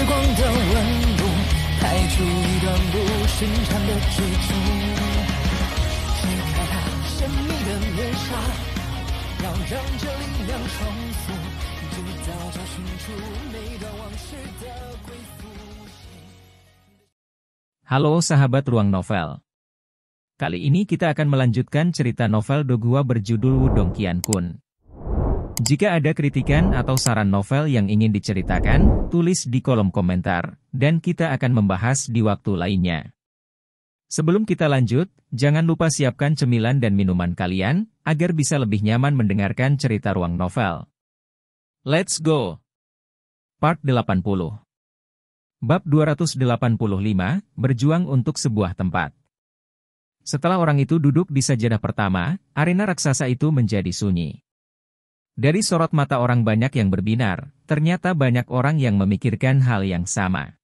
光的温度，开出一段不寻常的追逐。揭开它神秘的面纱，要让这力量重复，直到找寻出那段往事的归宿。Halo sahabat Ruang Novel. Kali ini kita akan melanjutkan cerita novel Do Gua berjudul Wudong Qiankun. Jika ada kritikan atau saran novel yang ingin diceritakan, tulis di kolom komentar, dan kita akan membahas di waktu lainnya. Sebelum kita lanjut, jangan lupa siapkan cemilan dan minuman kalian, agar bisa lebih nyaman mendengarkan cerita Ruang Novel. Let's go! Part 80. Bab 285, Berjuang untuk sebuah tempat. Setelah orang itu duduk di sajadah pertama, arena raksasa itu menjadi sunyi. Dari sorot mata orang banyak yang berbinar, ternyata banyak orang yang memikirkan hal yang sama.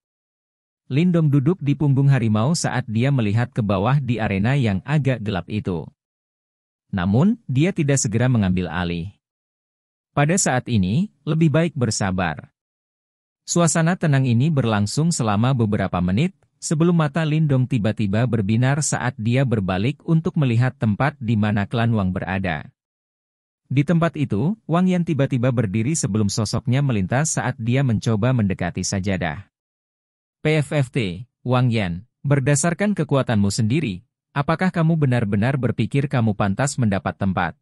Lindong duduk di punggung harimau saat dia melihat ke bawah di arena yang agak gelap itu. Namun, dia tidak segera mengambil alih. Pada saat ini, lebih baik bersabar. Suasana tenang ini berlangsung selama beberapa menit, sebelum mata Lindong tiba-tiba berbinar saat dia berbalik untuk melihat tempat di mana klan Wang berada. Di tempat itu, Wang Yan tiba-tiba berdiri sebelum sosoknya melintas saat dia mencoba mendekati sajadah. PFFT, Wang Yan, berdasarkan kekuatanmu sendiri, apakah kamu benar-benar berpikir kamu pantas mendapat tempat?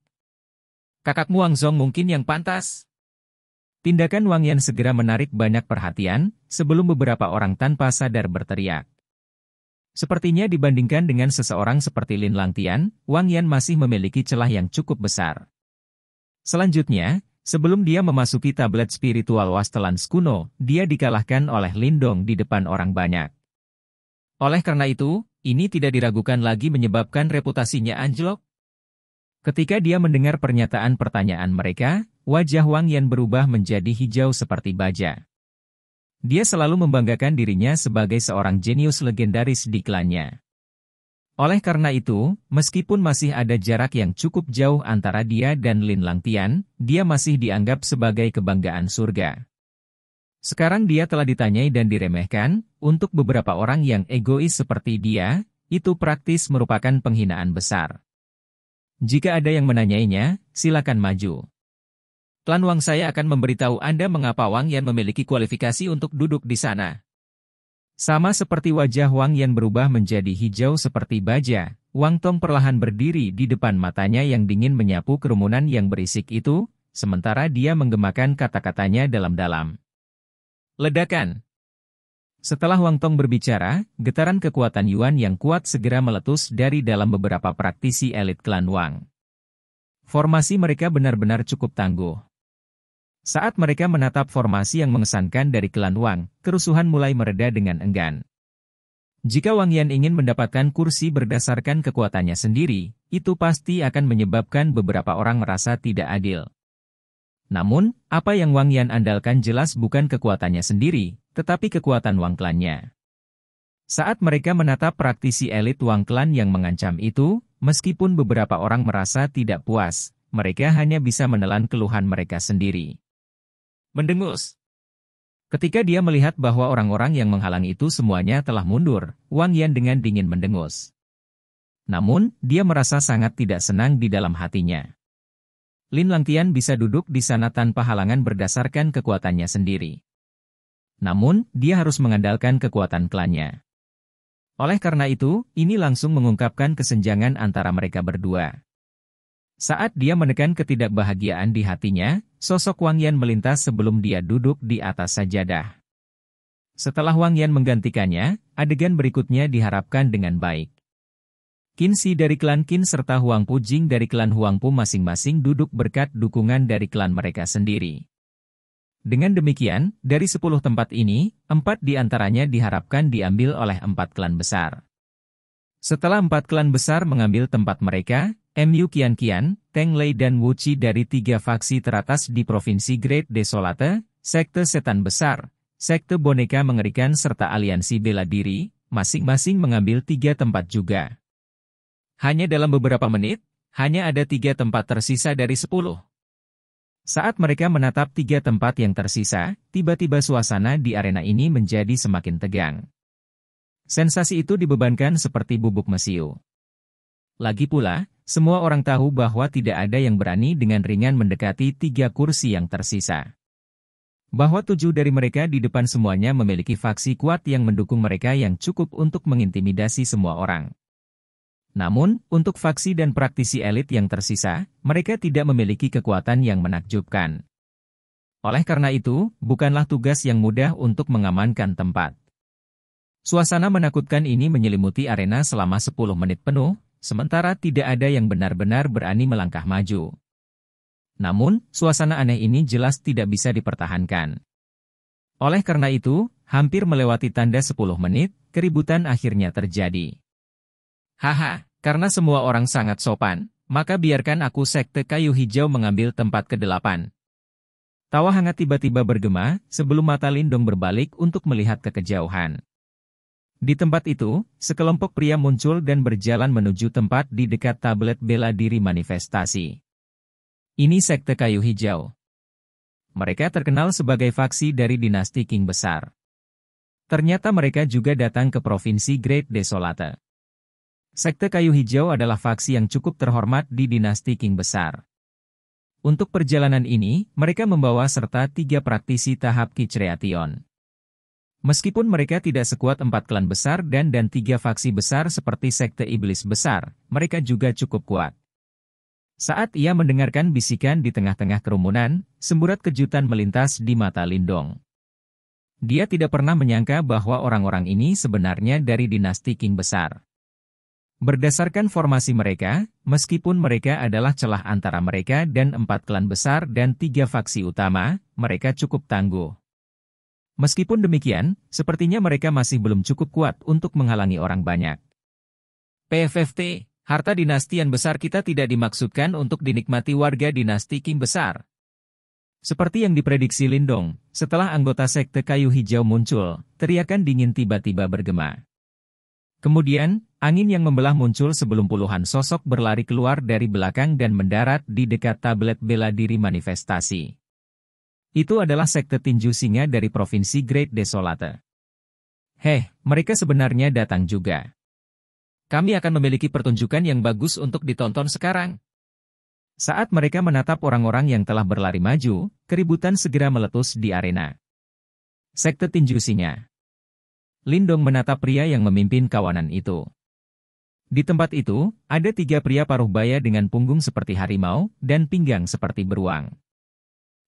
Kakakmu Wang Zong mungkin yang pantas? Tindakan Wang Yan segera menarik banyak perhatian, sebelum beberapa orang tanpa sadar berteriak. Sepertinya dibandingkan dengan seseorang seperti Lin Langtian, Wang Yan masih memiliki celah yang cukup besar. Selanjutnya, sebelum dia memasuki tablet spiritual Wastelans kuno, dia dikalahkan oleh Lindong di depan orang banyak. Oleh karena itu, ini tidak diragukan lagi menyebabkan reputasinya anjlok. Ketika dia mendengar pernyataan pertanyaan mereka, wajah Wang Yan berubah menjadi hijau seperti baja. Dia selalu membanggakan dirinya sebagai seorang jenius legendaris di klannya. Oleh karena itu, meskipun masih ada jarak yang cukup jauh antara dia dan Lin Langtian, dia masih dianggap sebagai kebanggaan surga. Sekarang dia telah ditanyai dan diremehkan, untuk beberapa orang yang egois seperti dia, itu praktis merupakan penghinaan besar. Jika ada yang menanyainya, silakan maju. Klan Wang saya akan memberitahu Anda mengapa Wang Yan memiliki kualifikasi untuk duduk di sana. Sama seperti wajah Wang Yan berubah menjadi hijau seperti baja, Wang Tong perlahan berdiri di depan matanya yang dingin menyapu kerumunan yang berisik itu, sementara dia menggemakan kata-katanya dalam-dalam. Ledakan. Setelah Wang Tong berbicara, getaran kekuatan Yuan yang kuat segera meletus dari dalam beberapa praktisi elit klan Wang. Formasi mereka benar-benar cukup tangguh. Saat mereka menatap formasi yang mengesankan dari klan Wang, kerusuhan mulai mereda dengan enggan. Jika Wang Yan ingin mendapatkan kursi berdasarkan kekuatannya sendiri, itu pasti akan menyebabkan beberapa orang merasa tidak adil. Namun, apa yang Wang Yan andalkan jelas bukan kekuatannya sendiri, tetapi kekuatan Wang klannya. Saat mereka menatap praktisi elit Wang klan yang mengancam itu, meskipun beberapa orang merasa tidak puas, mereka hanya bisa menelan keluhan mereka sendiri. Mendengus. Ketika dia melihat bahwa orang-orang yang menghalangi itu semuanya telah mundur, Wang Yan dengan dingin mendengus. Namun, dia merasa sangat tidak senang di dalam hatinya. Lin Langtian bisa duduk di sana tanpa halangan berdasarkan kekuatannya sendiri. Namun, dia harus mengandalkan kekuatan klannya. Oleh karena itu, ini langsung mengungkapkan kesenjangan antara mereka berdua. Saat dia menekan ketidakbahagiaan di hatinya, sosok Wang Yan melintas sebelum dia duduk di atas sajadah. Setelah Wang Yan menggantikannya, adegan berikutnya diharapkan dengan baik. Qin Shi dari klan Qin serta Huang Pu Jing dari klan Huang Pu masing-masing duduk berkat dukungan dari klan mereka sendiri. Dengan demikian, dari 10 tempat ini, 4 di antaranya diharapkan diambil oleh 4 klan besar. Setelah 4 klan besar mengambil tempat mereka, Mu Qian, Teng Lei dan Wu Qi dari 3 faksi teratas di Provinsi Great Desolate, Sekte Setan Besar, Sekte Boneka Mengerikan serta Aliansi Bela Diri, masing-masing mengambil 3 tempat juga. Hanya dalam beberapa menit, hanya ada 3 tempat tersisa dari 10. Saat mereka menatap 3 tempat yang tersisa, tiba-tiba suasana di arena ini menjadi semakin tegang. Sensasi itu dibebankan seperti bubuk mesiu. Lagi pula, semua orang tahu bahwa tidak ada yang berani dengan ringan mendekati 3 kursi yang tersisa. Bahwa 7 dari mereka di depan semuanya memiliki faksi kuat yang mendukung mereka yang cukup untuk mengintimidasi semua orang. Namun, untuk faksi dan praktisi elit yang tersisa, mereka tidak memiliki kekuatan yang menakjubkan. Oleh karena itu, bukanlah tugas yang mudah untuk mengamankan tempat. Suasana menakutkan ini menyelimuti arena selama 10 menit penuh, sementara tidak ada yang benar-benar berani melangkah maju. Namun, suasana aneh ini jelas tidak bisa dipertahankan. Oleh karena itu, hampir melewati tanda 10 menit, keributan akhirnya terjadi. Haha, karena semua orang sangat sopan, maka biarkan aku Sekte Kayu Hijau mengambil tempat ke-8. Tawa hangat tiba-tiba bergema, sebelum mata Lindong berbalik untuk melihat ke kejauhan. Di tempat itu, sekelompok pria muncul dan berjalan menuju tempat di dekat tablet bela diri manifestasi. Ini Sekte Kayu Hijau. Mereka terkenal sebagai faksi dari dinasti King Besar. Ternyata mereka juga datang ke Provinsi Great Desolate. Sekte Kayu Hijau adalah faksi yang cukup terhormat di dinasti King Besar. Untuk perjalanan ini, mereka membawa serta 3 praktisi tahap Kicreation. Meskipun mereka tidak sekuat 4 klan besar dan 3 faksi besar seperti Sekte Iblis Besar, mereka juga cukup kuat. Saat ia mendengarkan bisikan di tengah-tengah kerumunan, semburat kejutan melintas di mata Lindong. Dia tidak pernah menyangka bahwa orang-orang ini sebenarnya dari dinasti King Besar. Berdasarkan formasi mereka, meskipun mereka adalah celah antara mereka dan 4 klan besar dan 3 faksi utama, mereka cukup tangguh. Meskipun demikian, sepertinya mereka masih belum cukup kuat untuk menghalangi orang banyak. PFFT, harta dinasti yang besar kita tidak dimaksudkan untuk dinikmati warga dinasti King Besar. Seperti yang diprediksi Lindong, setelah anggota Sekte Kayu Hijau muncul, teriakan dingin tiba-tiba bergema. Kemudian, angin yang membelah muncul sebelum puluhan sosok berlari keluar dari belakang dan mendarat di dekat tablet bela diri manifestasi. Itu adalah Sekte Tinju Singa dari Provinsi Great Desolate. Mereka sebenarnya datang juga. Kami akan memiliki pertunjukan yang bagus untuk ditonton sekarang. Saat mereka menatap orang-orang yang telah berlari maju, keributan segera meletus di arena. Sekte Tinju Singa. Lindong menatap pria yang memimpin kawanan itu. Di tempat itu, ada 3 pria paruh baya dengan punggung seperti harimau dan pinggang seperti beruang.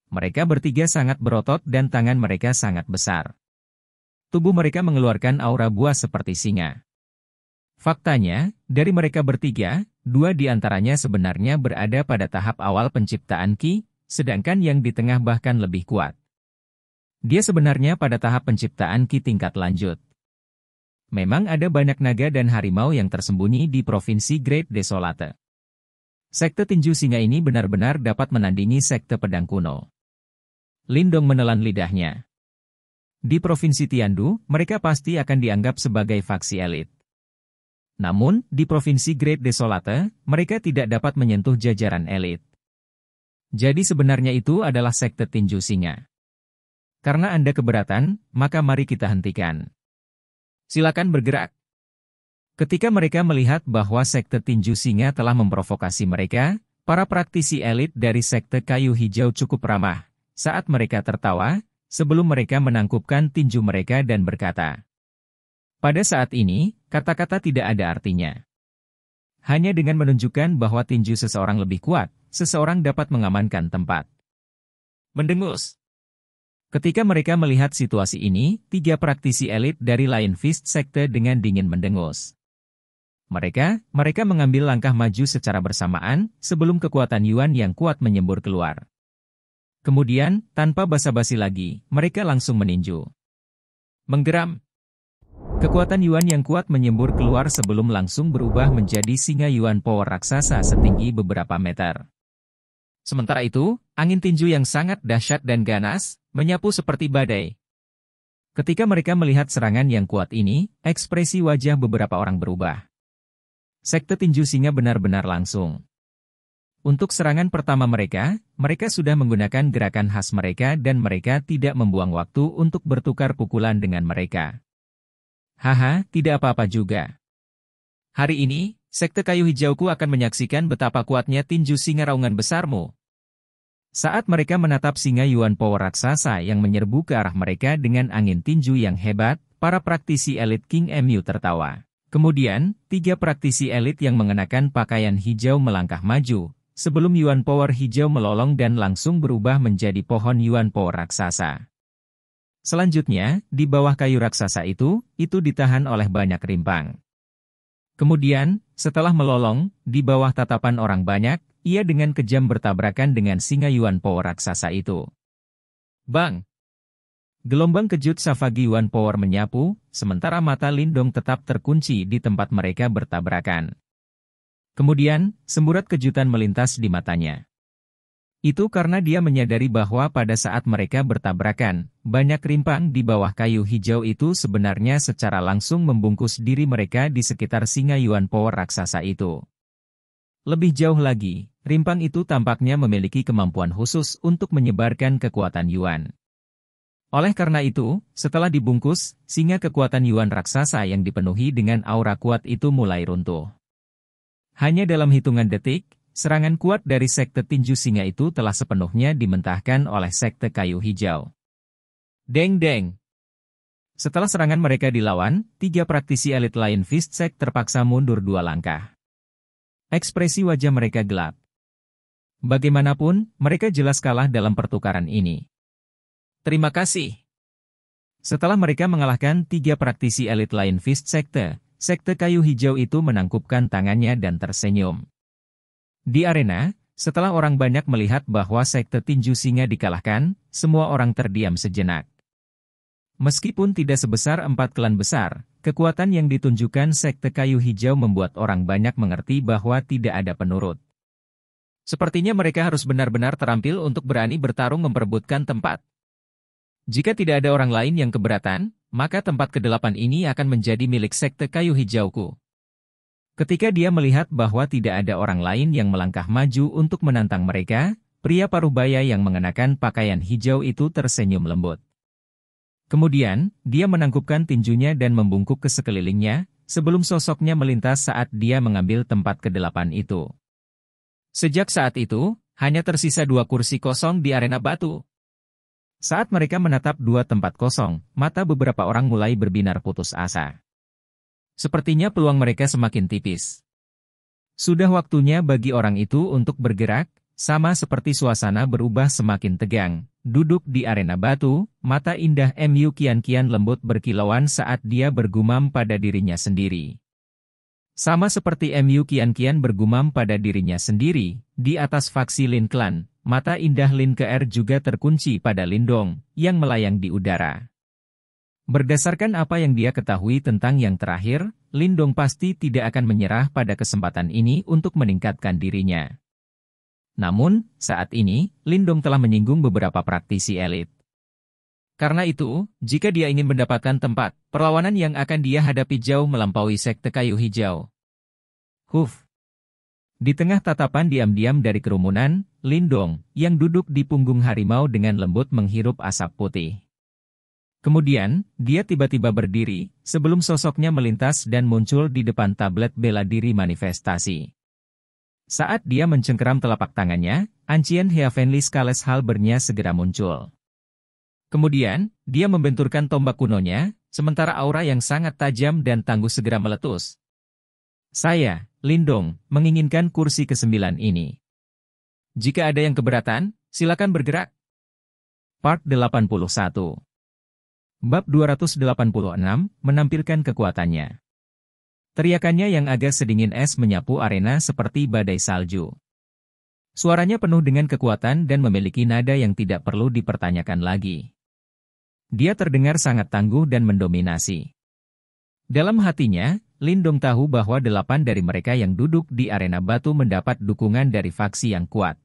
Mereka bertiga sangat berotot dan tangan mereka sangat besar. Tubuh mereka mengeluarkan aura buas seperti singa. Faktanya, dari mereka bertiga, 2 di antaranya sebenarnya berada pada tahap awal penciptaan Ki, sedangkan yang di tengah bahkan lebih kuat. Dia sebenarnya pada tahap penciptaan Ki tingkat lanjut. Memang ada banyak naga dan harimau yang tersembunyi di Provinsi Great Desolate. Sekte Tinju Singa ini benar-benar dapat menandingi Sekte Pedang Kuno. Lindong menelan lidahnya. Di Provinsi Tiandu, mereka pasti akan dianggap sebagai faksi elit. Namun, di Provinsi Great Desolate, mereka tidak dapat menyentuh jajaran elit. Jadi sebenarnya itu adalah Sekte Tinju Singa. Karena Anda keberatan, maka mari kita hentikan. Silakan bergerak. Ketika mereka melihat bahwa Sekte Tinju Singa telah memprovokasi mereka, para praktisi elit dari Sekte Kayu Hijau cukup ramah, saat mereka tertawa, sebelum mereka menangkupkan tinju mereka dan berkata, pada saat ini, kata-kata tidak ada artinya. Hanya dengan menunjukkan bahwa tinju seseorang lebih kuat, seseorang dapat mengamankan tempat. Mendengus. Ketika mereka melihat situasi ini, 3 praktisi elit dari Lion Fist Sekte dengan dingin mendengus. Mereka mengambil langkah maju secara bersamaan, sebelum kekuatan Yuan yang kuat menyembur keluar. Kemudian, tanpa basa-basi lagi, mereka langsung meninju. Menggeram. Kekuatan Yuan yang kuat menyembur keluar sebelum langsung berubah menjadi singa Yuan Power raksasa setinggi beberapa meter. Sementara itu, angin tinju yang sangat dahsyat dan ganas, menyapu seperti badai. Ketika mereka melihat serangan yang kuat ini, ekspresi wajah beberapa orang berubah. Sekte Tinju Singa benar-benar langsung. Untuk serangan pertama mereka sudah menggunakan gerakan khas mereka dan mereka tidak membuang waktu untuk bertukar pukulan dengan mereka. Haha, tidak apa-apa juga. Hari ini, Sekte Kayu Hijauku akan menyaksikan betapa kuatnya tinju singa raungan besarmu. Saat mereka menatap singa Yuan Power raksasa yang menyerbu ke arah mereka dengan angin tinju yang hebat, para praktisi elit King MU tertawa. Kemudian, 3 praktisi elit yang mengenakan pakaian hijau melangkah maju, sebelum Yuan Power hijau melolong dan langsung berubah menjadi pohon Yuan Power raksasa. Selanjutnya, di bawah kayu raksasa itu ditahan oleh banyak rimpang. Kemudian, setelah melolong, di bawah tatapan orang banyak, ia dengan kejam bertabrakan dengan singa Yuan Power raksasa itu. Bang! Gelombang kejut Savagi Yuan Power menyapu, sementara mata Lindong tetap terkunci di tempat mereka bertabrakan. Kemudian, semburat kejutan melintas di matanya. Itu karena dia menyadari bahwa pada saat mereka bertabrakan, banyak rimpang di bawah kayu hijau itu sebenarnya secara langsung membungkus diri mereka di sekitar singa Yuan Power raksasa itu. Lebih jauh lagi, rimpang itu tampaknya memiliki kemampuan khusus untuk menyebarkan kekuatan Yuan. Oleh karena itu, setelah dibungkus, singa kekuatan Yuan raksasa yang dipenuhi dengan aura kuat itu mulai runtuh. Hanya dalam hitungan detik, serangan kuat dari Sekte Tinju Singa itu telah sepenuhnya dimentahkan oleh Sekte Kayu Hijau. Deng-deng! Setelah serangan mereka dilawan, 3 praktisi elit Lion Fist Sect terpaksa mundur 2 langkah. Ekspresi wajah mereka gelap. Bagaimanapun, mereka jelas kalah dalam pertukaran ini. Terima kasih. Setelah mereka mengalahkan 3 praktisi elit Lion Fist Sekte Kayu Hijau itu menangkupkan tangannya dan tersenyum. Di arena, setelah orang banyak melihat bahwa Sekte Tinju Singa dikalahkan, semua orang terdiam sejenak. Meskipun tidak sebesar 4 klan besar, kekuatan yang ditunjukkan Sekte Kayu Hijau membuat orang banyak mengerti bahwa tidak ada penurut. Sepertinya mereka harus benar-benar terampil untuk berani bertarung memperebutkan tempat. Jika tidak ada orang lain yang keberatan, maka tempat ke-8 ini akan menjadi milik Sekte Kayu Hijauku. Ketika dia melihat bahwa tidak ada orang lain yang melangkah maju untuk menantang mereka, pria paruh-baya yang mengenakan pakaian hijau itu tersenyum lembut. Kemudian, dia menangkupkan tinjunya dan membungkuk ke sekelilingnya, sebelum sosoknya melintas saat dia mengambil tempat ke-8 itu. Sejak saat itu, hanya tersisa 2 kursi kosong di arena batu. Saat mereka menatap 2 tempat kosong, mata beberapa orang mulai berbinar putus asa. Sepertinya peluang mereka semakin tipis. Sudah waktunya bagi orang itu untuk bergerak, sama seperti suasana berubah semakin tegang. Duduk di arena batu, mata indah MU kian-kian lembut berkilauan saat dia bergumam pada dirinya sendiri. Sama seperti MU kian-kian bergumam pada dirinya sendiri, di atas faksi Lin Clan. Mata indah Lin Keer juga terkunci pada Lindong, yang melayang di udara. Berdasarkan apa yang dia ketahui tentang yang terakhir, Lindong pasti tidak akan menyerah pada kesempatan ini untuk meningkatkan dirinya. Namun, saat ini, Lindong telah menyinggung beberapa praktisi elit. Karena itu, jika dia ingin mendapatkan tempat, perlawanan yang akan dia hadapi jauh melampaui Sekte Kayu Hijau. Huf! Di tengah tatapan diam-diam dari kerumunan, Lindong, yang duduk di punggung harimau dengan lembut menghirup asap putih. Kemudian, dia tiba-tiba berdiri, sebelum sosoknya melintas dan muncul di depan tablet bela diri manifestasi. Saat dia mencengkeram telapak tangannya, Ancient Heavenly Scales Halbernya segera muncul. Kemudian, dia membenturkan tombak kunonya, sementara aura yang sangat tajam dan tangguh segera meletus. Saya, Lindong, menginginkan kursi ke-9 ini. Jika ada yang keberatan, silakan bergerak. Part 81. Bab 286, menampilkan kekuatannya. Teriakannya yang agak sedingin es menyapu arena seperti badai salju. Suaranya penuh dengan kekuatan dan memiliki nada yang tidak perlu dipertanyakan lagi. Dia terdengar sangat tangguh dan mendominasi. Dalam hatinya, Lindong tahu bahwa 8 dari mereka yang duduk di arena batu mendapat dukungan dari faksi yang kuat.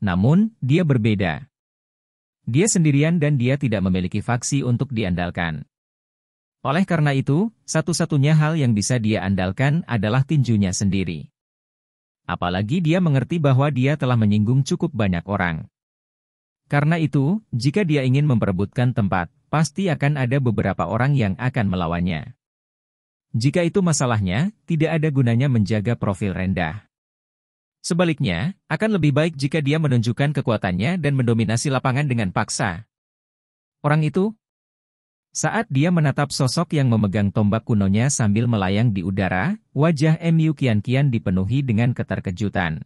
Namun, dia berbeda. Dia sendirian dan dia tidak memiliki faksi untuk diandalkan. Oleh karena itu, satu-satunya hal yang bisa dia andalkan adalah tinjunya sendiri. Apalagi dia mengerti bahwa dia telah menyinggung cukup banyak orang. Karena itu, jika dia ingin memperebutkan tempat, pasti akan ada beberapa orang yang akan melawannya. Jika itu masalahnya, tidak ada gunanya menjaga profil rendah. Sebaliknya, akan lebih baik jika dia menunjukkan kekuatannya dan mendominasi lapangan dengan paksa. Orang itu, saat dia menatap sosok yang memegang tombak kunonya sambil melayang di udara, wajah Mu kian-kian dipenuhi dengan keterkejutan.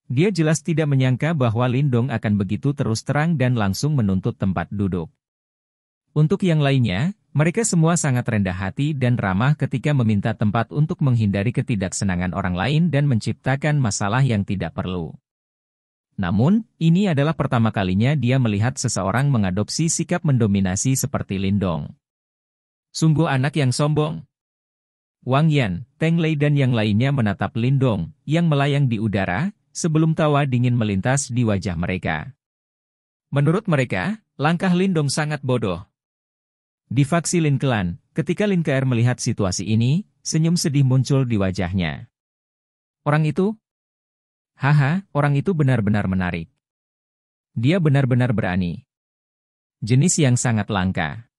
Dia jelas tidak menyangka bahwa Lindong akan begitu terus terang dan langsung menuntut tempat duduk. Untuk yang lainnya, mereka semua sangat rendah hati dan ramah ketika meminta tempat untuk menghindari ketidaksenangan orang lain dan menciptakan masalah yang tidak perlu. Namun, ini adalah pertama kalinya dia melihat seseorang mengadopsi sikap mendominasi seperti Lindong. Sungguh anak yang sombong. Wang Yan, Teng Lei dan yang lainnya menatap Lindong, yang melayang di udara, sebelum tawa dingin melintas di wajah mereka. Menurut mereka, langkah Lindong sangat bodoh. Di faksi Lin Clan, ketika Lin Ke'er melihat situasi ini, senyum sedih muncul di wajahnya. Orang itu? Haha, orang itu benar-benar menarik. Dia benar-benar berani. Jenis yang sangat langka.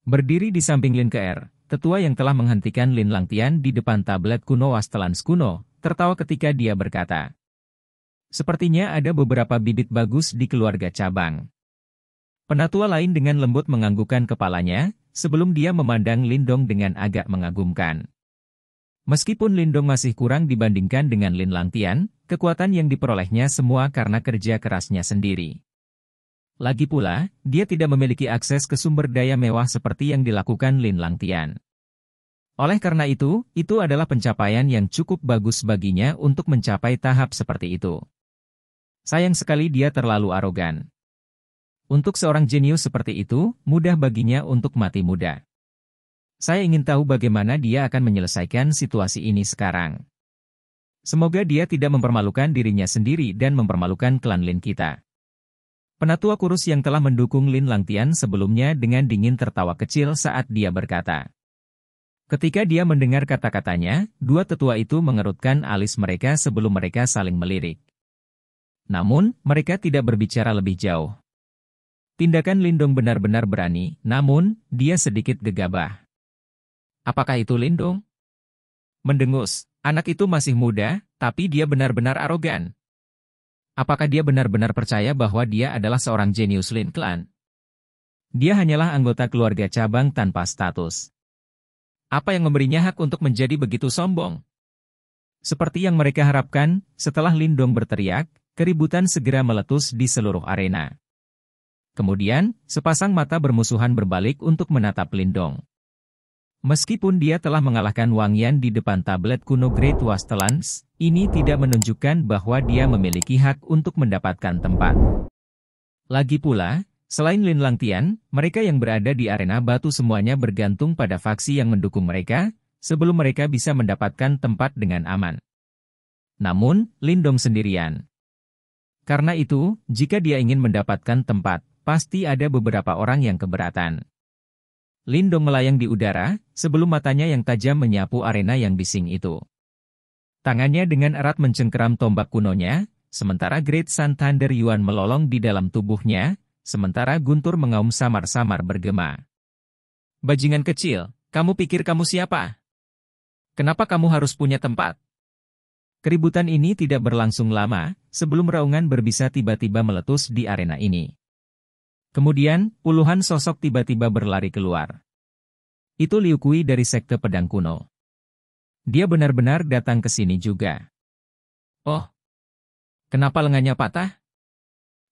Berdiri di samping Lin Ke'er, tetua yang telah menghentikan Lin Langtian di depan tablet kuno Wastelans kuno, tertawa ketika dia berkata, "Sepertinya ada beberapa bibit bagus di keluarga cabang." Penatua lain dengan lembut menganggukkan kepalanya, sebelum dia memandang Lindong dengan agak mengagumkan. Meskipun Lindong masih kurang dibandingkan dengan Lin Langtian, kekuatan yang diperolehnya semua karena kerja kerasnya sendiri. Lagi pula, dia tidak memiliki akses ke sumber daya mewah seperti yang dilakukan Lin Langtian. Oleh karena itu adalah pencapaian yang cukup bagus baginya untuk mencapai tahap seperti itu. Sayang sekali dia terlalu arogan. Untuk seorang jenius seperti itu, mudah baginya untuk mati muda. Saya ingin tahu bagaimana dia akan menyelesaikan situasi ini sekarang. Semoga dia tidak mempermalukan dirinya sendiri dan mempermalukan klan Lin kita. Penatua kurus yang telah mendukung Lin Langtian sebelumnya dengan dingin tertawa kecil saat dia berkata. Ketika dia mendengar kata-katanya, dua tetua itu mengerutkan alis mereka sebelum mereka saling melirik. Namun, mereka tidak berbicara lebih jauh. Tindakan Lindong benar-benar berani, namun, dia sedikit gegabah. Apakah itu Lindong? Mendengus, anak itu masih muda, tapi dia benar-benar arogan. Apakah dia benar-benar percaya bahwa dia adalah seorang jenius Lin Clan? Dia hanyalah anggota keluarga cabang tanpa status. Apa yang memberinya hak untuk menjadi begitu sombong? Seperti yang mereka harapkan, setelah Lindong berteriak, keributan segera meletus di seluruh arena. Kemudian, sepasang mata bermusuhan berbalik untuk menatap Lindong. Meskipun dia telah mengalahkan Wang Yan di depan tablet kuno Great Wastelans, ini tidak menunjukkan bahwa dia memiliki hak untuk mendapatkan tempat. Lagi pula, selain Lin Langtian, mereka yang berada di arena batu semuanya bergantung pada faksi yang mendukung mereka, sebelum mereka bisa mendapatkan tempat dengan aman. Namun, Lindong sendirian. Karena itu, jika dia ingin mendapatkan tempat, pasti ada beberapa orang yang keberatan. Lindong melayang di udara, sebelum matanya yang tajam menyapu arena yang bising itu. Tangannya dengan erat mencengkeram tombak kunonya, sementara Great Sun Thunder Yuan melolong di dalam tubuhnya, sementara guntur mengaum samar-samar bergema. Bajingan kecil, kamu pikir kamu siapa? Kenapa kamu harus punya tempat? Keributan ini tidak berlangsung lama, sebelum raungan berbisa tiba-tiba meletus di arena ini. Kemudian, puluhan sosok tiba-tiba berlari keluar. Itu Liu Kui dari Sekte Pedang Kuno. Dia benar-benar datang ke sini juga. Oh, kenapa lengannya patah?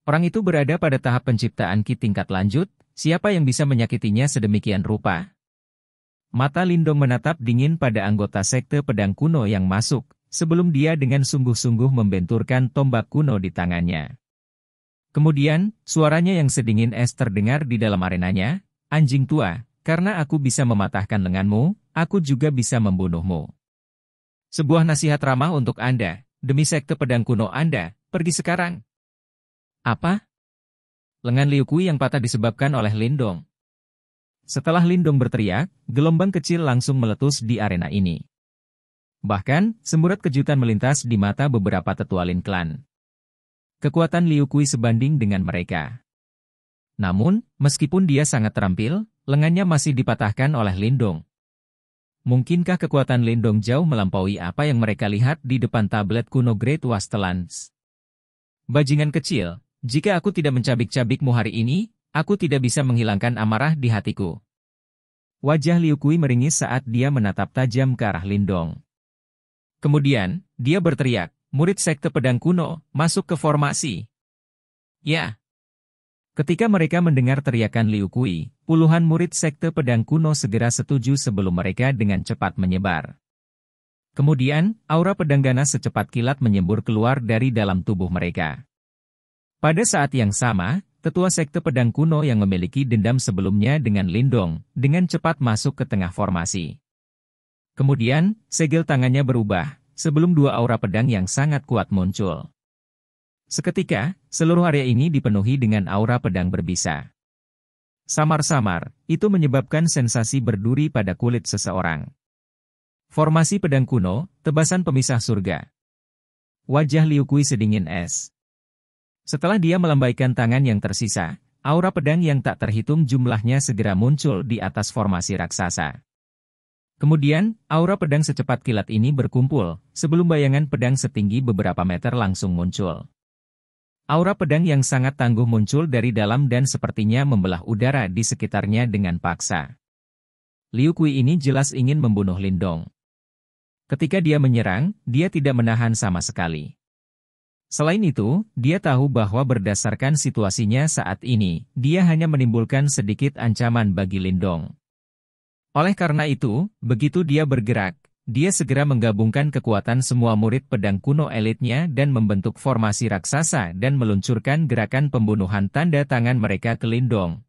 Orang itu berada pada tahap penciptaan Ki tingkat lanjut, siapa yang bisa menyakitinya sedemikian rupa? Mata Lindong menatap dingin pada anggota Sekte Pedang Kuno yang masuk, sebelum dia dengan sungguh-sungguh membenturkan tombak kuno di tangannya. Kemudian, suaranya yang sedingin es terdengar di dalam arenanya, anjing tua, karena aku bisa mematahkan lenganmu, aku juga bisa membunuhmu. Sebuah nasihat ramah untuk Anda, demi Sekte Pedang Kuno Anda, pergi sekarang. Apa? Lengan Liu Kui yang patah disebabkan oleh Lindong. Setelah Lindong berteriak, gelombang kecil langsung meletus di arena ini. Bahkan, semburat kejutan melintas di mata beberapa tetua Lin Clan. Kekuatan Liu Kui sebanding dengan mereka. Namun, meskipun dia sangat terampil, lengannya masih dipatahkan oleh Lindong. Mungkinkah kekuatan Lindong jauh melampaui apa yang mereka lihat di depan tablet kuno Great Wastelands? Bajingan kecil, jika aku tidak mencabik-cabikmu hari ini, aku tidak bisa menghilangkan amarah di hatiku. Wajah Liu Kui meringis saat dia menatap tajam ke arah Lindong. Kemudian, dia berteriak, murid sekte pedang kuno, masuk ke formasi. Ya. Ketika mereka mendengar teriakan Liu Kui, puluhan murid sekte pedang kuno segera setuju sebelum mereka dengan cepat menyebar. Kemudian, aura pedang ganas secepat kilat menyembur keluar dari dalam tubuh mereka. Pada saat yang sama, tetua sekte pedang kuno yang memiliki dendam sebelumnya dengan Lindong, dengan cepat masuk ke tengah formasi. Kemudian, segel tangannya berubah, sebelum dua aura pedang yang sangat kuat muncul. Seketika, seluruh area ini dipenuhi dengan aura pedang berbisa. Samar-samar, itu menyebabkan sensasi berduri pada kulit seseorang. Formasi pedang kuno, tebasan pemisah surga. Wajah Liu Kui sedingin es. Setelah dia melambaikan tangan yang tersisa, aura pedang yang tak terhitung jumlahnya segera muncul di atas formasi raksasa. Kemudian, aura pedang secepat kilat ini berkumpul, sebelum bayangan pedang setinggi beberapa meter langsung muncul. Aura pedang yang sangat tangguh muncul dari dalam dan sepertinya membelah udara di sekitarnya dengan paksa. Liu Kui ini jelas ingin membunuh Lindong. Ketika dia menyerang, dia tidak menahan sama sekali. Selain itu, dia tahu bahwa berdasarkan situasinya saat ini, dia hanya menimbulkan sedikit ancaman bagi Lindong. Oleh karena itu, begitu dia bergerak, dia segera menggabungkan kekuatan semua murid pedang kuno elitnya dan membentuk formasi raksasa dan meluncurkan gerakan pembunuhan tanda tangan mereka ke Lindong.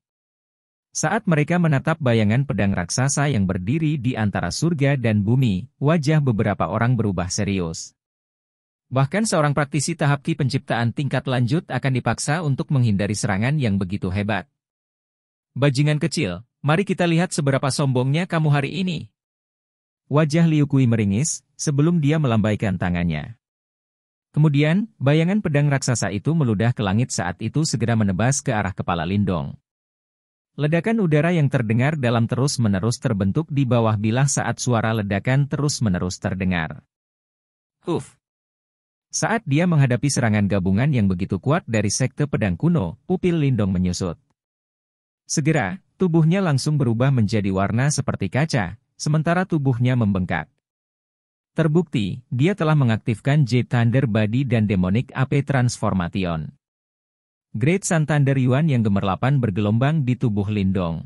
Saat mereka menatap bayangan pedang raksasa yang berdiri di antara surga dan bumi, wajah beberapa orang berubah serius. Bahkan seorang praktisi tahap Ki penciptaan tingkat lanjut akan dipaksa untuk menghindari serangan yang begitu hebat. Bajingan kecil, mari kita lihat seberapa sombongnya kamu hari ini. Wajah Liu Kui meringis, sebelum dia melambaikan tangannya. Kemudian, bayangan pedang raksasa itu meludah ke langit saat itu segera menebas ke arah kepala Lindong. Ledakan udara yang terdengar dalam terus-menerus terbentuk di bawah bilah saat suara ledakan terus-menerus terdengar. Huf! Saat dia menghadapi serangan gabungan yang begitu kuat dari sekte pedang kuno, pupil Lindong menyusut. Segera, tubuhnya langsung berubah menjadi warna seperti kaca, sementara tubuhnya membengkak. Terbukti, dia telah mengaktifkan J Thunder Body dan Demonic AP Transformation. Great Sun Thunder Yuan yang gemerlapan bergelombang di tubuh Lindong.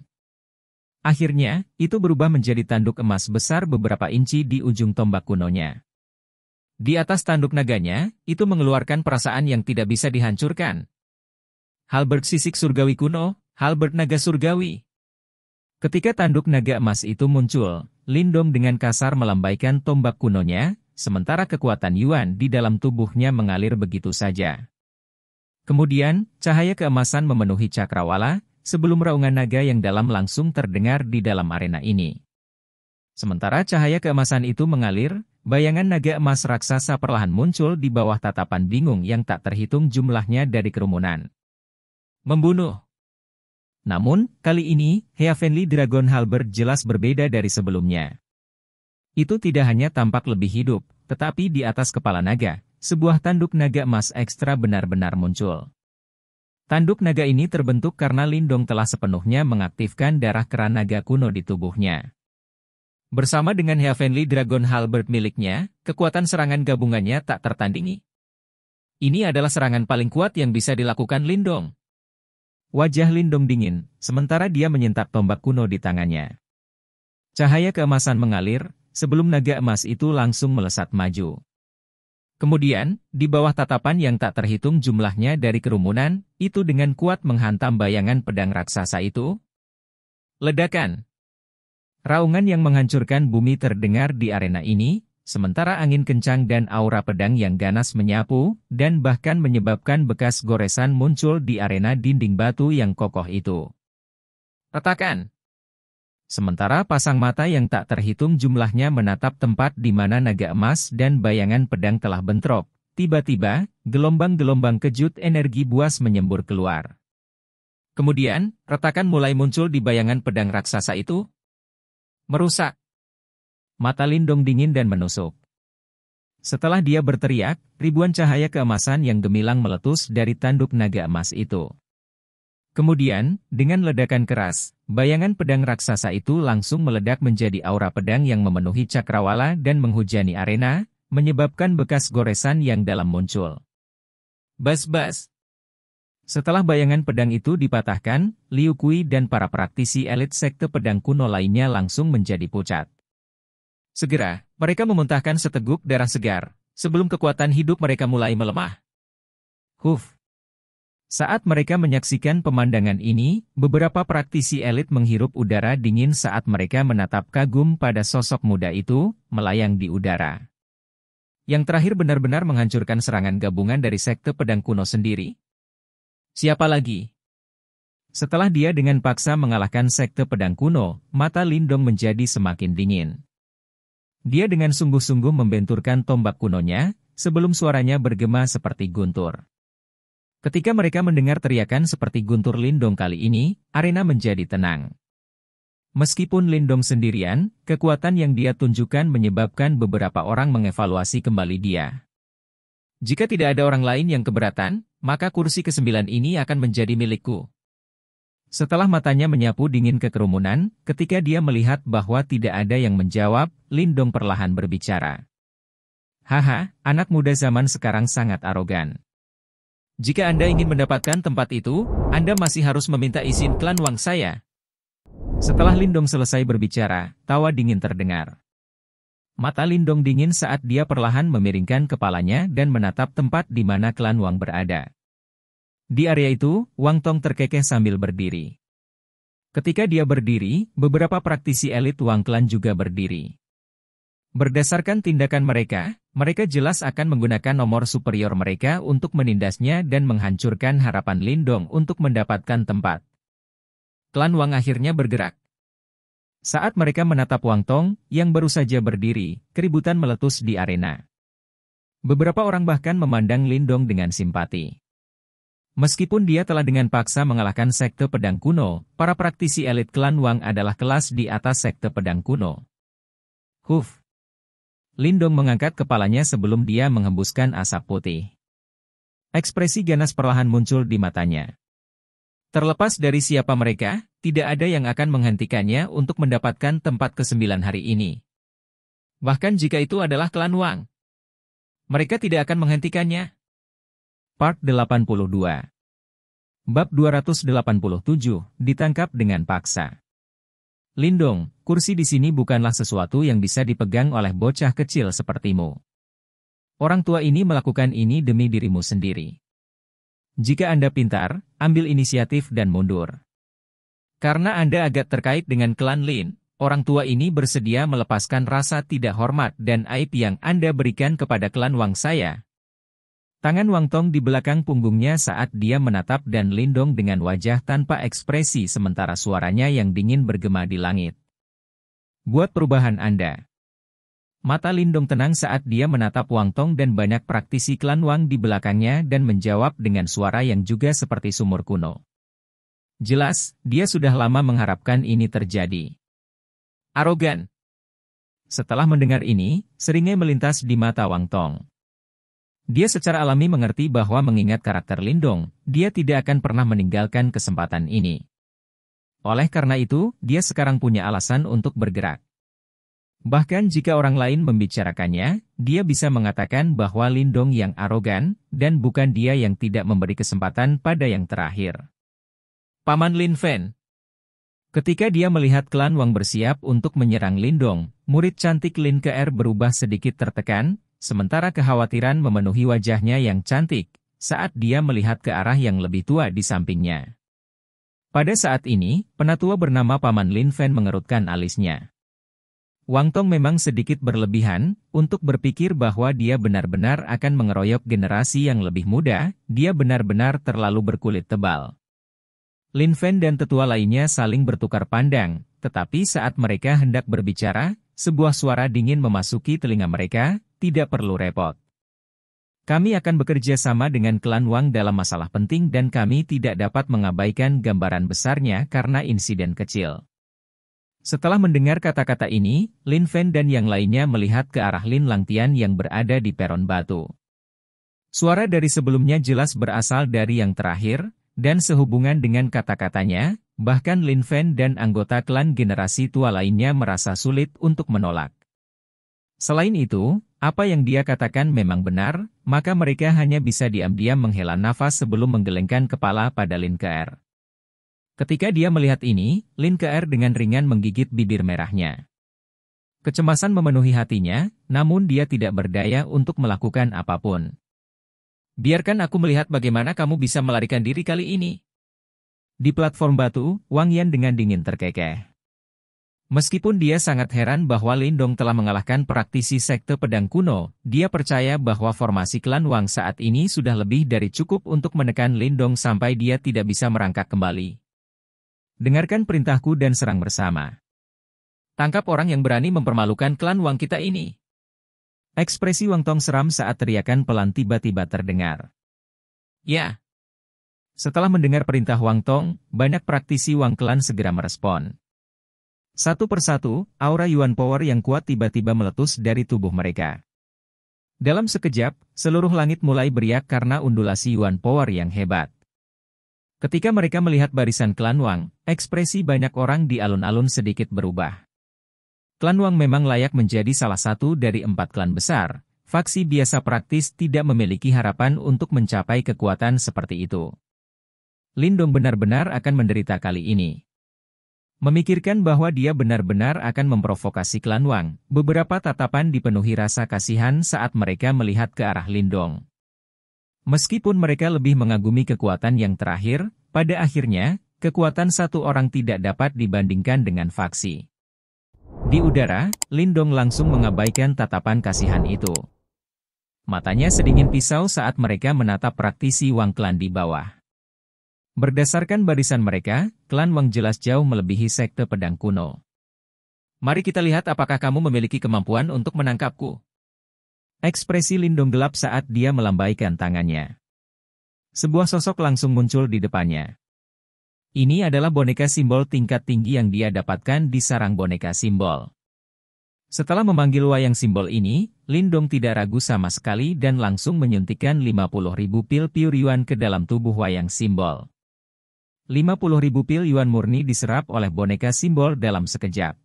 Akhirnya, itu berubah menjadi tanduk emas besar beberapa inci di ujung tombak kunonya. Di atas tanduk naganya, itu mengeluarkan perasaan yang tidak bisa dihancurkan. Halberd sisik surgawi kuno, halberd naga surgawi. Ketika tanduk naga emas itu muncul, Lindong dengan kasar melambaikan tombak kunonya, sementara kekuatan Yuan di dalam tubuhnya mengalir begitu saja. Kemudian, cahaya keemasan memenuhi cakrawala, sebelum raungan naga yang dalam langsung terdengar di dalam arena ini. Sementara cahaya keemasan itu mengalir, bayangan naga emas raksasa perlahan muncul di bawah tatapan bingung yang tak terhitung jumlahnya dari kerumunan. Membunuh. Namun, kali ini, Heavenly Dragon Halberd jelas berbeda dari sebelumnya. Itu tidak hanya tampak lebih hidup, tetapi di atas kepala naga, sebuah tanduk naga emas ekstra benar-benar muncul. Tanduk naga ini terbentuk karena Lindong telah sepenuhnya mengaktifkan darah keran naga kuno di tubuhnya. Bersama dengan Heavenly Dragon Halberd miliknya, kekuatan serangan gabungannya tak tertandingi. Ini adalah serangan paling kuat yang bisa dilakukan Lindong. Wajah Lindong dingin, sementara dia menyentak tombak kuno di tangannya. Cahaya keemasan mengalir, sebelum naga emas itu langsung melesat maju. Kemudian, di bawah tatapan yang tak terhitung jumlahnya dari kerumunan, itu dengan kuat menghantam bayangan pedang raksasa itu. Ledakan! Raungan yang menghancurkan bumi terdengar di arena ini, sementara angin kencang dan aura pedang yang ganas menyapu, dan bahkan menyebabkan bekas goresan muncul di arena dinding batu yang kokoh itu. Retakan! Sementara pasang mata yang tak terhitung jumlahnya menatap tempat di mana naga emas dan bayangan pedang telah bentrok. Tiba-tiba, gelombang-gelombang kejut energi buas menyembur keluar. Kemudian, retakan mulai muncul di bayangan pedang raksasa itu. Merusak. Mata Lindong dingin dan menusuk. Setelah dia berteriak, ribuan cahaya keemasan yang gemilang meletus dari tanduk naga emas itu. Kemudian, dengan ledakan keras, bayangan pedang raksasa itu langsung meledak menjadi aura pedang yang memenuhi cakrawala dan menghujani arena, menyebabkan bekas goresan yang dalam muncul. Bas-bas. Setelah bayangan pedang itu dipatahkan, Liu Kui dan para praktisi elit sekte pedang kuno lainnya langsung menjadi pucat. Segera, mereka memuntahkan seteguk darah segar, sebelum kekuatan hidup mereka mulai melemah. Huf. Saat mereka menyaksikan pemandangan ini, beberapa praktisi elit menghirup udara dingin saat mereka menatap kagum pada sosok muda itu, melayang di udara. Yang terakhir benar-benar menghancurkan serangan gabungan dari sekte pedang kuno sendiri. Siapa lagi? Setelah dia dengan paksa mengalahkan sekte pedang kuno, mata Lindong menjadi semakin dingin. Dia dengan sungguh-sungguh membenturkan tombak kunonya, sebelum suaranya bergema seperti guntur. Ketika mereka mendengar teriakan seperti guntur Lindong kali ini, arena menjadi tenang. Meskipun Lindong sendirian, kekuatan yang dia tunjukkan menyebabkan beberapa orang mengevaluasi kembali dia. Jika tidak ada orang lain yang keberatan, maka kursi ke-9 ini akan menjadi milikku. Setelah matanya menyapu dingin ke kerumunan, ketika dia melihat bahwa tidak ada yang menjawab, Lindong perlahan berbicara. Haha, anak muda zaman sekarang sangat arogan. Jika Anda ingin mendapatkan tempat itu, Anda masih harus meminta izin klan Wang saya. Setelah Lindong selesai berbicara, tawa dingin terdengar. Mata Lindong dingin saat dia perlahan memiringkan kepalanya dan menatap tempat di mana klan Wang berada. Di area itu, Wang Tong terkekeh sambil berdiri. Ketika dia berdiri, beberapa praktisi elit Wang klan juga berdiri. Berdasarkan tindakan mereka, mereka jelas akan menggunakan nomor superior mereka untuk menindasnya dan menghancurkan harapan Lindong untuk mendapatkan tempat. Klan Wang akhirnya bergerak. Saat mereka menatap Wang Tong, yang baru saja berdiri, keributan meletus di arena. Beberapa orang bahkan memandang Lindong dengan simpati. Meskipun dia telah dengan paksa mengalahkan sekte pedang kuno, para praktisi elit klan Wang adalah kelas di atas sekte pedang kuno. Huf. Lindong mengangkat kepalanya sebelum dia menghembuskan asap putih. Ekspresi ganas perlahan muncul di matanya. Terlepas dari siapa mereka, tidak ada yang akan menghentikannya untuk mendapatkan tempat ke-9 hari ini. Bahkan jika itu adalah klan Wang. Mereka tidak akan menghentikannya. Part 82. Bab 287, ditangkap dengan paksa. Lindong, kursi di sini bukanlah sesuatu yang bisa dipegang oleh bocah kecil sepertimu. Orang tua ini melakukan ini demi dirimu sendiri. Jika Anda pintar, ambil inisiatif dan mundur. Karena Anda agak terkait dengan klan Lin, orang tua ini bersedia melepaskan rasa tidak hormat dan aib yang Anda berikan kepada klan Wang saya. Tangan Wang Tong di belakang punggungnya saat dia menatap dan Lindong dengan wajah tanpa ekspresi sementara suaranya yang dingin bergema di langit. Buat perubahan Anda. Mata Lindong tenang saat dia menatap Wang Tong dan banyak praktisi klan Wang di belakangnya dan menjawab dengan suara yang juga seperti sumur kuno. Jelas, dia sudah lama mengharapkan ini terjadi. Arogan. Setelah mendengar ini, seringnya melintas di mata Wang Tong. Dia secara alami mengerti bahwa mengingat karakter Lindong, dia tidak akan pernah meninggalkan kesempatan ini. Oleh karena itu, dia sekarang punya alasan untuk bergerak. Bahkan jika orang lain membicarakannya, dia bisa mengatakan bahwa Lindong yang arogan, dan bukan dia yang tidak memberi kesempatan pada yang terakhir. Paman Lin Fen. Ketika dia melihat klan Wang bersiap untuk menyerang Lindong, murid cantik Lin Ke berubah sedikit tertekan, sementara kekhawatiran memenuhi wajahnya yang cantik, saat dia melihat ke arah yang lebih tua di sampingnya. Pada saat ini, penatua bernama Paman Lin Fen mengerutkan alisnya. Wang Tong memang sedikit berlebihan, untuk berpikir bahwa dia benar-benar akan mengeroyok generasi yang lebih muda, dia benar-benar terlalu berkulit tebal. Lin Fen dan tetua lainnya saling bertukar pandang, tetapi saat mereka hendak berbicara, sebuah suara dingin memasuki telinga mereka, tidak perlu repot. Kami akan bekerja sama dengan klan Wang dalam masalah penting dan kami tidak dapat mengabaikan gambaran besarnya karena insiden kecil. Setelah mendengar kata-kata ini, Lin Fen dan yang lainnya melihat ke arah Lin Langtian yang berada di peron batu. Suara dari sebelumnya jelas berasal dari yang terakhir, dan sehubungan dengan kata-katanya, bahkan Lin Fen dan anggota klan generasi tua lainnya merasa sulit untuk menolak. Selain itu, apa yang dia katakan memang benar, maka mereka hanya bisa diam-diam menghela nafas sebelum menggelengkan kepala pada Lin Ke'er. Ketika dia melihat ini, Lin Ke'er dengan ringan menggigit bibir merahnya. Kecemasan memenuhi hatinya, namun dia tidak berdaya untuk melakukan apapun. Biarkan aku melihat bagaimana kamu bisa melarikan diri kali ini. Di platform batu, Wang Yan dengan dingin terkekeh. Meskipun dia sangat heran bahwa Lindong telah mengalahkan praktisi sekte pedang kuno, dia percaya bahwa formasi klan Wang saat ini sudah lebih dari cukup untuk menekan Lindong sampai dia tidak bisa merangkak kembali. Dengarkan perintahku dan serang bersama. Tangkap orang yang berani mempermalukan klan Wang kita ini. Ekspresi Wang Tong seram saat teriakan pelan tiba-tiba terdengar. Ya. Setelah mendengar perintah Wang Tong, banyak praktisi Wang klan segera merespon. Satu persatu, aura Yuan Power yang kuat tiba-tiba meletus dari tubuh mereka. Dalam sekejap, seluruh langit mulai beriak karena undulasi Yuan Power yang hebat. Ketika mereka melihat barisan klan Wang, ekspresi banyak orang di alun-alun sedikit berubah. Klan Wang memang layak menjadi salah satu dari 4 klan besar. Faksi biasa praktis tidak memiliki harapan untuk mencapai kekuatan seperti itu. Lindong benar-benar akan menderita kali ini. Memikirkan bahwa dia benar-benar akan memprovokasi klan Wang, beberapa tatapan dipenuhi rasa kasihan saat mereka melihat ke arah Lindong. Meskipun mereka lebih mengagumi kekuatan yang terakhir, pada akhirnya, kekuatan satu orang tidak dapat dibandingkan dengan faksi. Di udara, Lindong langsung mengabaikan tatapan kasihan itu. Matanya sedingin pisau saat mereka menatap praktisi Wang klan di bawah. Berdasarkan barisan mereka, klan Wang jelas jauh melebihi sekte pedang kuno. Mari kita lihat apakah kamu memiliki kemampuan untuk menangkapku. Ekspresi Lindong gelap saat dia melambaikan tangannya. Sebuah sosok langsung muncul di depannya. Ini adalah boneka simbol tingkat tinggi yang dia dapatkan di sarang boneka simbol. Setelah memanggil wayang simbol ini, Lindong tidak ragu sama sekali dan langsung menyuntikkan 50.000 pil pure yuan ke dalam tubuh wayang simbol. 50.000 pil yuan murni diserap oleh boneka simbol dalam sekejap.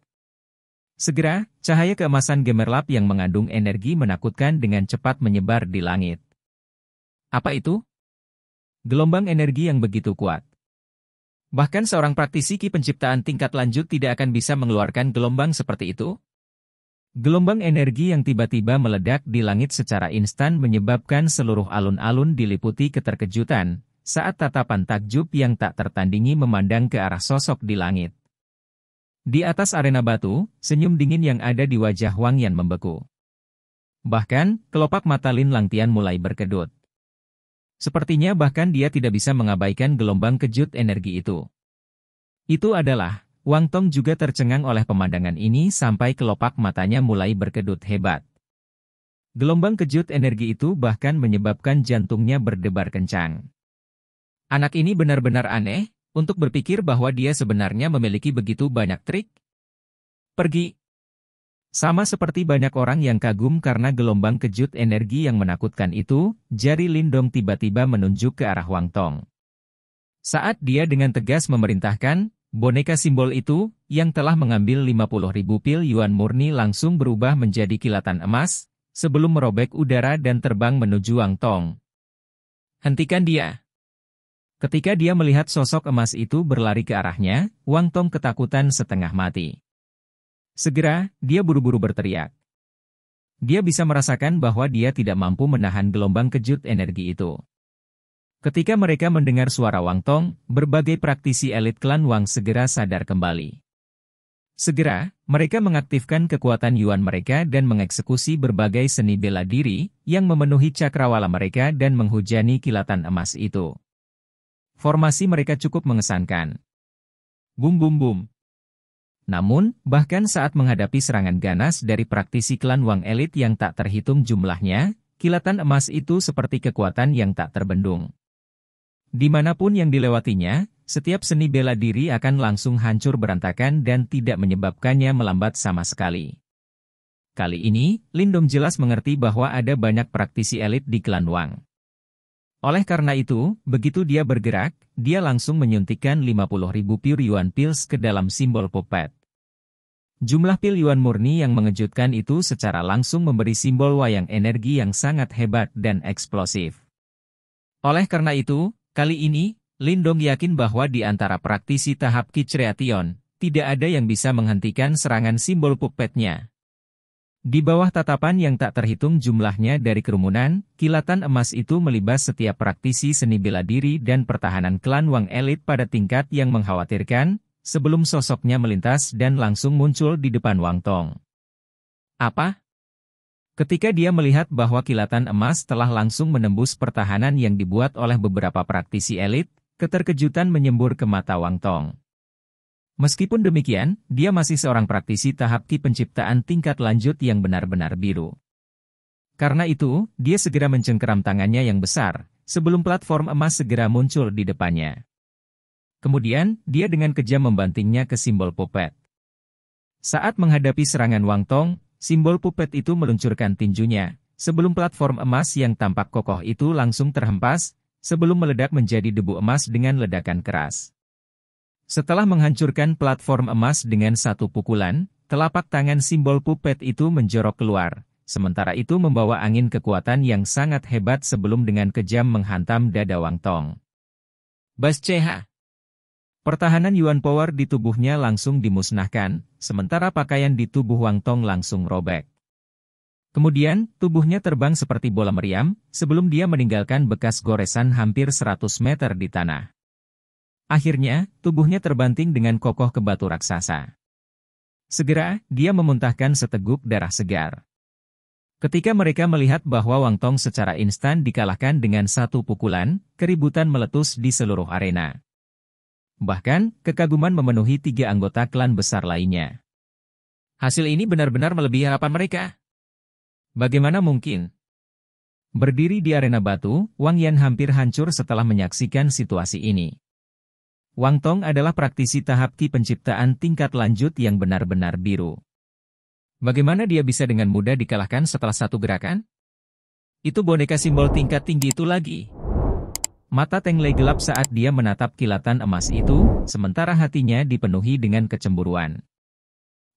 Segera, cahaya keemasan gemerlap yang mengandung energi menakutkan dengan cepat menyebar di langit. Apa itu? Gelombang energi yang begitu kuat. Bahkan seorang praktisi ki penciptaan tingkat lanjut tidak akan bisa mengeluarkan gelombang seperti itu. Gelombang energi yang tiba-tiba meledak di langit secara instan menyebabkan seluruh alun-alun diliputi keterkejutan, saat tatapan takjub yang tak tertandingi memandang ke arah sosok di langit. Di atas arena batu, senyum dingin yang ada di wajah Wang Yan membeku. Bahkan, kelopak mata Lin Langtian mulai berkedut. Sepertinya bahkan dia tidak bisa mengabaikan gelombang kejut energi itu. Itu adalah, Wang Tong juga tercengang oleh pemandangan ini sampai kelopak matanya mulai berkedut hebat. Gelombang kejut energi itu bahkan menyebabkan jantungnya berdebar kencang. Anak ini benar-benar aneh. Untuk berpikir bahwa dia sebenarnya memiliki begitu banyak trik? Pergi. Sama seperti banyak orang yang kagum karena gelombang kejut energi yang menakutkan itu, jari Lindong tiba-tiba menunjuk ke arah Wang Tong. Saat dia dengan tegas memerintahkan, boneka simbol itu, yang telah mengambil 50.000 pil yuan murni langsung berubah menjadi kilatan emas, sebelum merobek udara dan terbang menuju Wang Tong. Hentikan dia. Ketika dia melihat sosok emas itu berlari ke arahnya, Wang Tong ketakutan setengah mati. Segera, dia buru-buru berteriak. Dia bisa merasakan bahwa dia tidak mampu menahan gelombang kejut energi itu. Ketika mereka mendengar suara Wang Tong, berbagai praktisi elit klan Wang segera sadar kembali. Segera, mereka mengaktifkan kekuatan Yuan mereka dan mengeksekusi berbagai seni bela diri, yang memenuhi cakrawala mereka dan menghujani kilatan emas itu. Formasi mereka cukup mengesankan. Bum bum bum. Namun, bahkan saat menghadapi serangan ganas dari praktisi klan Wang elit yang tak terhitung jumlahnya, kilatan emas itu seperti kekuatan yang tak terbendung. Dimanapun yang dilewatinya, setiap seni bela diri akan langsung hancur berantakan dan tidak menyebabkannya melambat sama sekali. Kali ini, Lindong jelas mengerti bahwa ada banyak praktisi elit di klan Wang. Oleh karena itu, begitu dia bergerak, dia langsung menyuntikkan 50.000 pure Yuan Pills ke dalam simbol puppet. Jumlah pil Yuan murni yang mengejutkan itu secara langsung memberi simbol wayang energi yang sangat hebat dan eksplosif. Oleh karena itu, kali ini, Lindong yakin bahwa di antara praktisi tahap Kicreation, tidak ada yang bisa menghentikan serangan simbol puppetnya. Di bawah tatapan yang tak terhitung jumlahnya dari kerumunan, kilatan emas itu melibas setiap praktisi seni bela diri dan pertahanan klan Wang elit pada tingkat yang mengkhawatirkan, sebelum sosoknya melintas dan langsung muncul di depan Wang Tong. Apa? Ketika dia melihat bahwa kilatan emas telah langsung menembus pertahanan yang dibuat oleh beberapa praktisi elit, keterkejutan menyembur ke mata Wang Tong. Meskipun demikian, dia masih seorang praktisi tahap Ki penciptaan tingkat lanjut yang benar-benar biru. Karena itu, dia segera mencengkeram tangannya yang besar, sebelum platform emas segera muncul di depannya. Kemudian, dia dengan kejam membantingnya ke simbol puppet. Saat menghadapi serangan Wang Tong, simbol puppet itu meluncurkan tinjunya, sebelum platform emas yang tampak kokoh itu langsung terhempas, sebelum meledak menjadi debu emas dengan ledakan keras. Setelah menghancurkan platform emas dengan satu pukulan, telapak tangan simbol puppet itu menjorok keluar, sementara itu membawa angin kekuatan yang sangat hebat sebelum dengan kejam menghantam dada Wang Tong. Bas CH. Pertahanan Yuan Power di tubuhnya langsung dimusnahkan, sementara pakaian di tubuh Wang Tong langsung robek. Kemudian, tubuhnya terbang seperti bola meriam, sebelum dia meninggalkan bekas goresan hampir 100 meter di tanah. Akhirnya, tubuhnya terbanting dengan kokoh ke batu raksasa. Segera, dia memuntahkan seteguk darah segar. Ketika mereka melihat bahwa Wang Tong secara instan dikalahkan dengan satu pukulan, keributan meletus di seluruh arena. Bahkan, kekaguman memenuhi 3 anggota klan besar lainnya. Hasil ini benar-benar melebihi harapan mereka. Bagaimana mungkin? Berdiri di arena batu, Wang Yan hampir hancur setelah menyaksikan situasi ini. Wang Tong adalah praktisi tahap Ki penciptaan tingkat lanjut yang benar-benar biru. Bagaimana dia bisa dengan mudah dikalahkan setelah satu gerakan? Itu boneka simbol tingkat tinggi itu lagi. Mata Teng Lei gelap saat dia menatap kilatan emas itu, sementara hatinya dipenuhi dengan kecemburuan.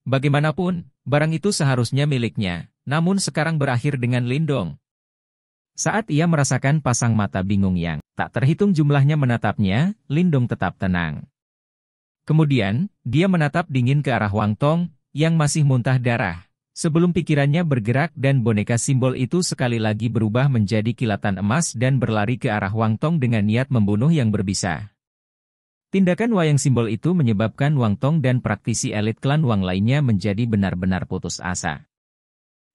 Bagaimanapun, barang itu seharusnya miliknya, namun sekarang berakhir dengan Lindong. Saat ia merasakan pasang mata bingung yang tak terhitung jumlahnya menatapnya, Lindong tetap tenang. Kemudian, dia menatap dingin ke arah Wang Tong, yang masih muntah darah. Sebelum pikirannya bergerak dan boneka simbol itu sekali lagi berubah menjadi kilatan emas dan berlari ke arah Wang Tong dengan niat membunuh yang berbisa. Tindakan wayang simbol itu menyebabkan Wang Tong dan praktisi elit klan Wang lainnya menjadi benar-benar putus asa.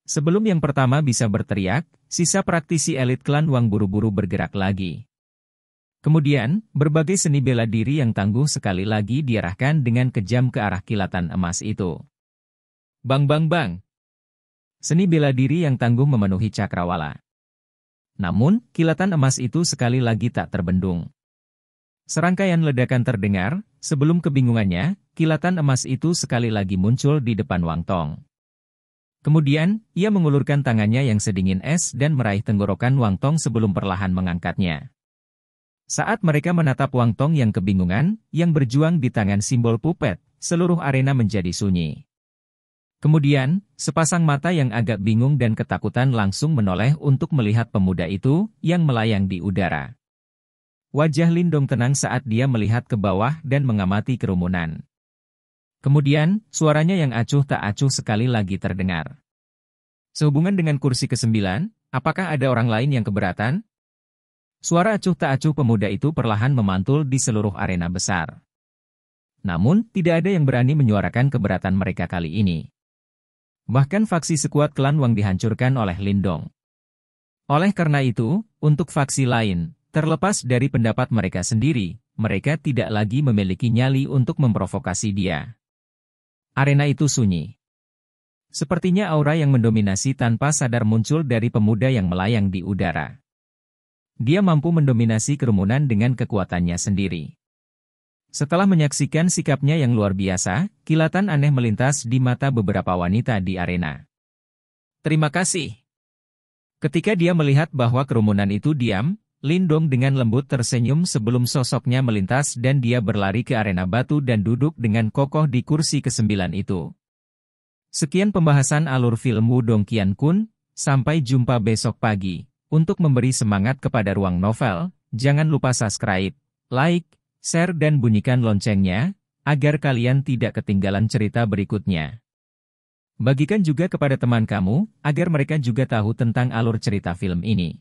Sebelum yang pertama bisa berteriak, sisa praktisi elit klan Wang buru-buru bergerak lagi. Kemudian, berbagai seni bela diri yang tangguh sekali lagi diarahkan dengan kejam ke arah kilatan emas itu. Bang bang bang. Seni bela diri yang tangguh memenuhi cakrawala. Namun, kilatan emas itu sekali lagi tak terbendung. Serangkaian ledakan terdengar, sebelum kebingungannya, kilatan emas itu sekali lagi muncul di depan Wang Tong. Kemudian, ia mengulurkan tangannya yang sedingin es dan meraih tenggorokan Wang Tong sebelum perlahan mengangkatnya. Saat mereka menatap Wang Tong yang kebingungan, yang berjuang di tangan simbol puppet, seluruh arena menjadi sunyi. Kemudian, sepasang mata yang agak bingung dan ketakutan langsung menoleh untuk melihat pemuda itu, yang melayang di udara. Wajah Lindong tenang saat dia melihat ke bawah dan mengamati kerumunan. Kemudian, suaranya yang acuh tak acuh sekali lagi terdengar. Sehubungan dengan kursi ke-9, apakah ada orang lain yang keberatan? Suara acuh tak acuh pemuda itu perlahan memantul di seluruh arena besar. Namun, tidak ada yang berani menyuarakan keberatan mereka kali ini. Bahkan faksi sekuat klan Wang dihancurkan oleh Lindong. Oleh karena itu, untuk faksi lain, terlepas dari pendapat mereka sendiri, mereka tidak lagi memiliki nyali untuk memprovokasi dia. Arena itu sunyi. Sepertinya aura yang mendominasi tanpa sadar muncul dari pemuda yang melayang di udara. Dia mampu mendominasi kerumunan dengan kekuatannya sendiri. Setelah menyaksikan sikapnya yang luar biasa, kilatan aneh melintas di mata beberapa wanita di arena. Terima kasih. Ketika dia melihat bahwa kerumunan itu diam, Lindong dengan lembut tersenyum sebelum sosoknya melintas dan dia berlari ke arena batu dan duduk dengan kokoh di kursi ke-9 itu. Sekian pembahasan alur film Wudong Qiankun, sampai jumpa besok pagi. Untuk memberi semangat kepada Ruang Novel, jangan lupa subscribe, like, share dan bunyikan loncengnya, agar kalian tidak ketinggalan cerita berikutnya. Bagikan juga kepada teman kamu, agar mereka juga tahu tentang alur cerita film ini.